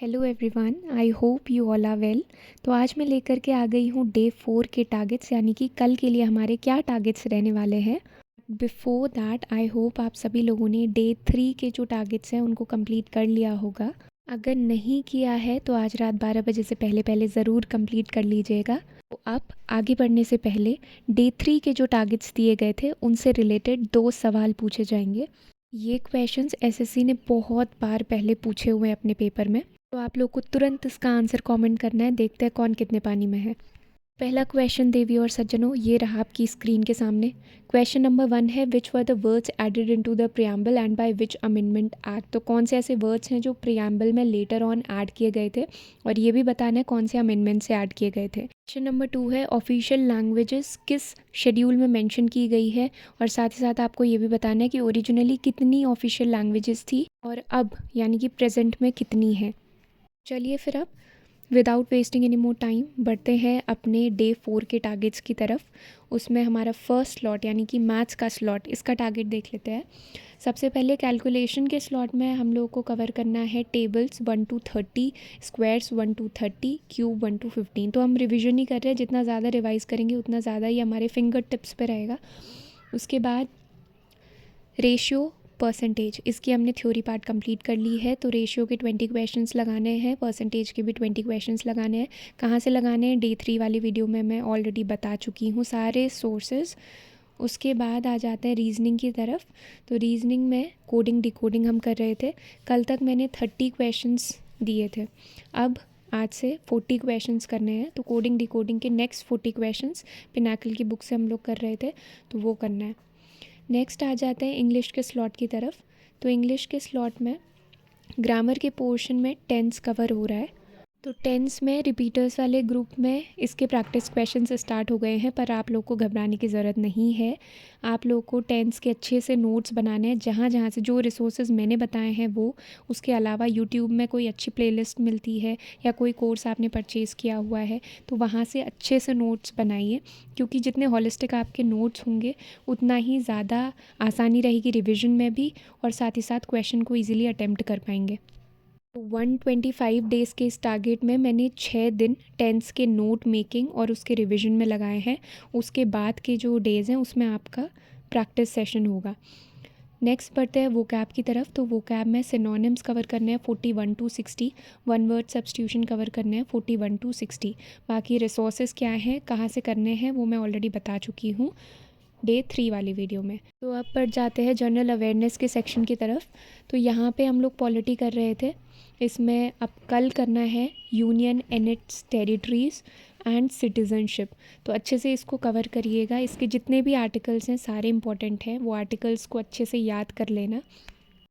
Hello everyone, I hope you all are well. तो आज मैं लेकर के आ गई हूँ डे 4 के टारगेट्स, यानी कि कल के लिए हमारे क्या टारगेट्स रहने वाले हैं। बिफोर दैट आई होप आप सभी लोगों ने डे 3 के जो टारगेट्स हैं उनको कंप्लीट कर लिया होगा। अगर नहीं किया है तो आज रात 12 बजे से पहले पहले ज़रूर कंप्लीट कर लीजिएगा। तो अब आगे बढ़ने से पहले डे 3 के जो टारगेट्स दिए गए थे उनसे रिलेटेड 2 सवाल पूछे जाएंगे। ये क्वेश्चंस एसएससी ने बहुत बार पहले पूछे हुए हैं अपने पेपर में, तो आप लोग को तुरंत इसका आंसर कमेंट करना है। देखते हैं कौन कितने पानी में है। पहला क्वेश्चन देवी और सज्जनों, ये रहा आपकी स्क्रीन के सामने। क्वेश्चन नंबर 1 है, which were the words added into the preamble and by which amendment act. तो कौन से ऐसे वर्ड्स हैं जो प्रियम्बल में लेटर ऑन ऐड किए गए थे, और ये भी बताना है कौन से अमेंडमेंट से ऐड किए गए थे। क्वेश्चन नंबर 2 है, ऑफिशियल लैंग्वेजेस किस शेड्यूल में मेंशन की गई है, और साथ ही साथ आपको ये भी बताना है कि ओरिजिनली कितनी ऑफिशियल लैंग्वेजेस थी और अब यानी कि प्रेजेंट में कितनी है। चलिए फिर अब without wasting any more time बढ़ते हैं अपने डे 4 के टारगेट्स की तरफ। उसमें हमारा फर्स्ट स्लॉट यानी कि मैथ्स का स्लॉट, इसका टारगेट देख लेते हैं। सबसे पहले कैलकुलेशन के स्लॉट में हम लोग को कवर करना है tables 1 to 30, squares 1 to 30, cube 1 to 15। तो हम रिविजन ही कर रहे हैं, जितना ज़्यादा रिवाइज़ करेंगे उतना ज़्यादा ही हमारे फिंगर टिप्स पे रहेगा। उसके बाद रेशियो परसेंटेज, इसकी हमने थ्योरी पार्ट कंप्लीट कर ली है। तो रेशियो के 20 क्वेश्चंस लगाने हैं, परसेंटेज के भी 20 क्वेश्चंस लगाने हैं। कहाँ से लगाने हैं, डे 3 वाली वीडियो में मैं ऑलरेडी बता चुकी हूँ सारे सोर्सेज। उसके बाद आ जाते हैं रीजनिंग की तरफ। तो रीजनिंग में कोडिंग डिकोडिंग हम कर रहे थे। कल तक मैंने 30 क्वेश्चंस दिए थे, अब आज से 40 क्वेश्चंस करने हैं। तो कोडिंग डिकोडिंग के नेक्स्ट 40 क्वेश्चंस पिनाकल की बुक से हम लोग कर रहे थे, तो वो करना है। नेक्स्ट आ जाते हैं इंग्लिश के स्लॉट की तरफ। तो इंग्लिश के स्लॉट में ग्रामर के पोर्शन में टेंस कवर हो रहा है। तो टेंस में रिपीटर्स वाले ग्रुप में इसके प्रैक्टिस क्वेश्चन स्टार्ट हो गए हैं, पर आप लोग को घबराने की ज़रूरत नहीं है। आप लोग को टेंस के अच्छे से नोट्स बनाने हैं, जहाँ जहाँ से जो रिसोर्सेज मैंने बताए हैं वो। उसके अलावा यूट्यूब में कोई अच्छी प्लेलिस्ट मिलती है या कोई कोर्स आपने परचेज़ किया हुआ है तो वहाँ से अच्छे से नोट्स बनाइए, क्योंकि जितने हॉलिस्टिक आपके नोट्स होंगे उतना ही ज़्यादा आसानी रहेगी रिविज़न में भी, और साथ ही साथ क्वेश्चन को ईजिली अटैम्प्ट कर पाएंगे। 125 डेज़ के इस टारगेट में मैंने 6 दिन टेंस के नोट मेकिंग और उसके रिवीजन में लगाए हैं। उसके बाद के जो डेज़ हैं उसमें आपका प्रैक्टिस सेशन होगा। नेक्स्ट बढ़ते हैं वोकैब की तरफ। तो वोकैब में सिनोनिम्स कवर करने हैं 41 to 60, one word substitution cover करने हैं 41 to 60। बाकी रिसोर्सेज क्या हैं, कहाँ से करने हैं, वो मैं ऑलरेडी बता चुकी हूँ डे 3 वाली वीडियो में। तो अब बढ़ जाते हैं जनरल अवेयरनेस के सेक्शन की तरफ। तो यहाँ पे हम लोग पॉलिटी कर रहे थे, इसमें अब कल करना है union and it's territories and citizenship. तो अच्छे से इसको कवर करिएगा। इसके जितने भी आर्टिकल्स हैं सारे इंपॉर्टेंट हैं, वो आर्टिकल्स को अच्छे से याद कर लेना।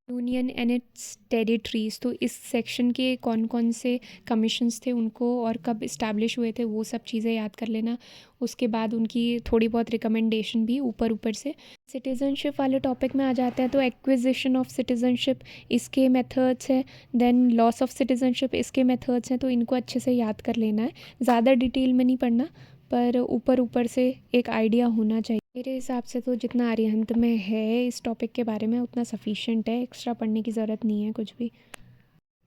यूनियन एंड इट्स टेरिटरीज़, तो इस सेक्शन के कौन कौन से कमीशंस थे उनको और कब इस्टेब्लिश हुए थे वो सब चीज़ें याद कर लेना। उसके बाद उनकी थोड़ी बहुत रिकमेंडेशन भी ऊपर ऊपर से। सिटीज़नशिप वाले टॉपिक में आ जाते हैं। तो एक्विजिशन ऑफ सिटीज़नशिप, इसके मेथड्स हैं। देन लॉस ऑफ सिटीज़नशिप, इसके मेथड्स हैं। तो इनको अच्छे से याद कर लेना है, ज़्यादा डिटेल में नहीं पढ़ना, पर ऊपर ऊपर से एक आइडिया होना चाहिए। मेरे हिसाब से तो जितना अरिहंत में है इस टॉपिक के बारे में उतना सफिशिएंट है, एक्स्ट्रा पढ़ने की ज़रूरत नहीं है कुछ भी।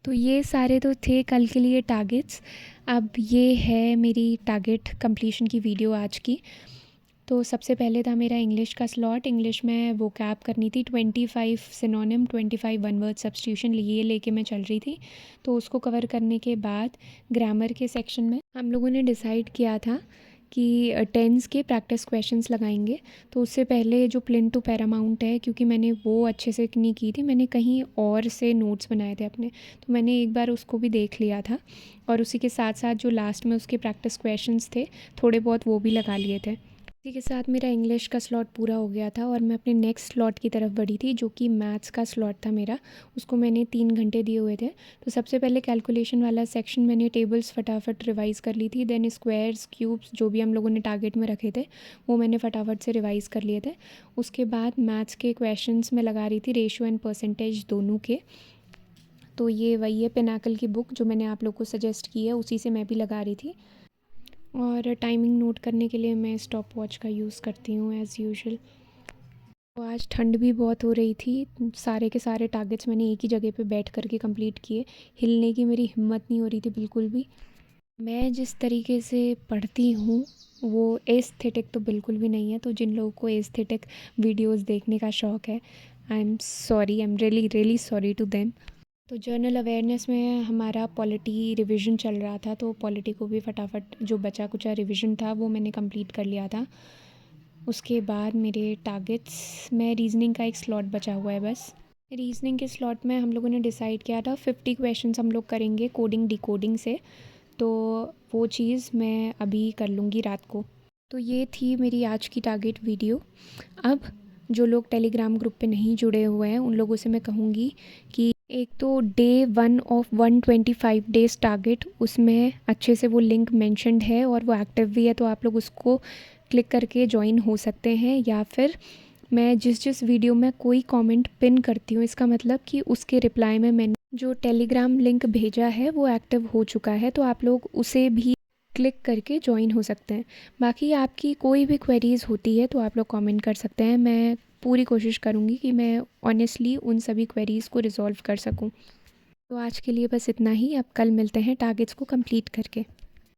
तो ये सारे तो थे कल के लिए टारगेट्स। अब ये है मेरी टारगेट कंप्लीशन की वीडियो आज की। तो सबसे पहले था मेरा इंग्लिश का स्लॉट। इंग्लिश में वोकैब करनी थी 25 सिनोनिम, 25 वन वर्ड सब्स्टिट्यूशन ये लेके मैं चल रही थी। तो उसको कवर करने के बाद ग्रामर के सेक्शन में हम लोगों ने डिसाइड किया था कि टेंस के प्रैक्टिस क्वेश्चंस लगाएंगे। तो उससे पहले जो प्लिन टू पैरामाउंट है, क्योंकि मैंने वो अच्छे से नहीं की थी, मैंने कहीं और से नोट्स बनाए थे अपने, तो मैंने एक बार उसको भी देख लिया था। और उसी के साथ साथ जो लास्ट में उसके प्रैक्टिस क्वेश्चंस थे थोड़े बहुत वो भी लगा लिए थे। इसी के साथ मेरा इंग्लिश का स्लॉट पूरा हो गया था और मैं अपने नेक्स्ट स्लॉट की तरफ बढ़ी थी, जो कि मैथ्स का स्लॉट था मेरा। उसको मैंने 3 घंटे दिए हुए थे। तो सबसे पहले कैलकुलेशन वाला सेक्शन मैंने टेबल्स फटाफट रिवाइज़ कर ली थी। देन स्क्वायर्स क्यूब्स जो भी हम लोगों ने टारगेट में रखे थे वो मैंने फटाफट से रिवाइज़ कर लिए थे। उसके बाद मैथ्स के क्वेश्चन में लगा रही थी रेशियो एंड परसेंटेज दोनों के। तो ये वही है पिनाकल की बुक जो मैंने आप लोग को सजेस्ट की है, उसी से मैं भी लगा रही थी। और टाइमिंग नोट करने के लिए मैं स्टॉप वॉच का यूज़ करती हूँ एज़ यूजुअल। तो आज ठंड भी बहुत हो रही थी, सारे के सारे टारगेट्स मैंने एक ही जगह पे बैठ कर के कंप्लीट किए। हिलने की मेरी हिम्मत नहीं हो रही थी बिल्कुल भी। मैं जिस तरीके से पढ़ती हूँ वो एस्थेटिक तो बिल्कुल भी नहीं है, तो जिन लोगों को एस्थेटिक वीडियोस देखने का शौक़ है, I am sorry, I am really really sorry to them. तो जर्नल अवेयरनेस में हमारा पॉलिटी रिवीजन चल रहा था, तो पॉलिटी को भी फटाफट जो बचा कुचा रिवीजन था वो मैंने कंप्लीट कर लिया था। उसके बाद मेरे टारगेट्स में रीजनिंग का एक स्लॉट बचा हुआ है बस। रीजनिंग के स्लॉट में हम लोगों ने डिसाइड किया था 50 क्वेश्चंस हम लोग करेंगे कोडिंग डिकोडिंग से, तो वो चीज़ मैं अभी कर लूँगी रात को। तो ये थी मेरी आज की टारगेट वीडियो। अब जो लोग टेलीग्राम ग्रुप पे नहीं जुड़े हुए हैं उन लोगों से मैं कहूँगी कि एक तो डे 1 ऑफ 125 डेज़ टारगेट, उसमें अच्छे से वो लिंक मेंशन्ड है और वो एक्टिव भी है, तो आप लोग उसको क्लिक करके ज्वाइन हो सकते हैं। या फिर मैं जिस वीडियो में कोई कमेंट पिन करती हूँ, इसका मतलब कि उसके रिप्लाई में मैंने जो टेलीग्राम लिंक भेजा है वो एक्टिव हो चुका है, तो आप लोग उसे भी क्लिक करके ज्वाइन हो सकते हैं। बाकी आपकी कोई भी क्वेरीज़ होती है तो आप लोग कमेंट कर सकते हैं, मैं पूरी कोशिश करूँगी कि मैं ऑनेस्टली उन सभी क्वेरीज़ को रिज़ॉल्व कर सकूँ। तो आज के लिए बस इतना ही, अब कल मिलते हैं टारगेट्स को कंप्लीट करके।